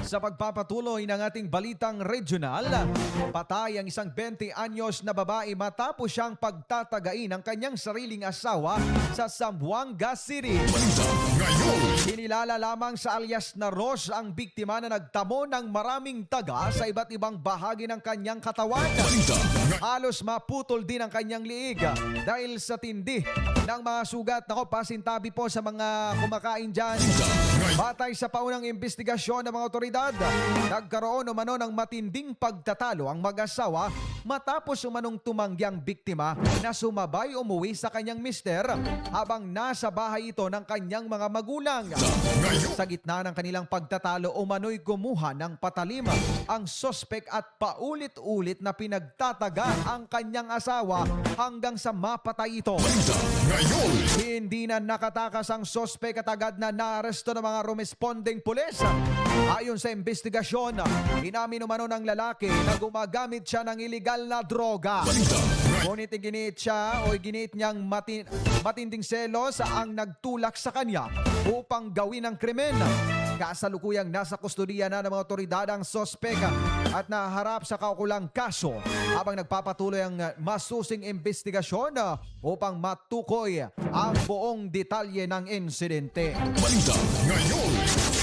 Sa pagpapatuloy ng ating balitang regional, patay ang isang 20 anyos na babae matapos siyang pagtatagain ng kanyang sariling asawa sa Zamboanga City. Kinilala lamang sa alias na Ros ang biktima na nagtamo ng maraming taga sa iba't ibang bahagi ng kanyang katawan. Halos maputol din ang kanyang liig dahil sa tindi ng mga sugat. Nako, pasintabi po sa mga kumakain dyan. Batay sa paunang investigasyon ng mga otoridad, nagkaroon umano ng matinding pagtatalo ang mag-asawa matapos umanong tumanggi ang biktima na sumabay umuwi sa kanyang mister habang nasa bahay ito ng kanyang mga magulang. Sa gitna ng kanilang pagtatalo, umano'y kumuha ng patalim ang sospek at paulit-ulit na pinagtataga ang kanyang asawa hanggang sa mapatay ito. Hindi na nakatakas ang sospek at agad na naaresto ng mga rumesponding pulis. Ayon sa investigasyon, inamin umano ng lalaki na gumagamit siya ng iligal na droga. Ngunit giniit niyang matinding selos ang nagtulak sa kanya upang gawin ang krimen. Kasalukuyang nasa kustodiya na ng mga otoridad ang sospek at naharap sa kaukulang kaso habang nagpapatuloy ang masusing investigasyon upang matukoy ang buong detalye ng insidente. Balita ngayon.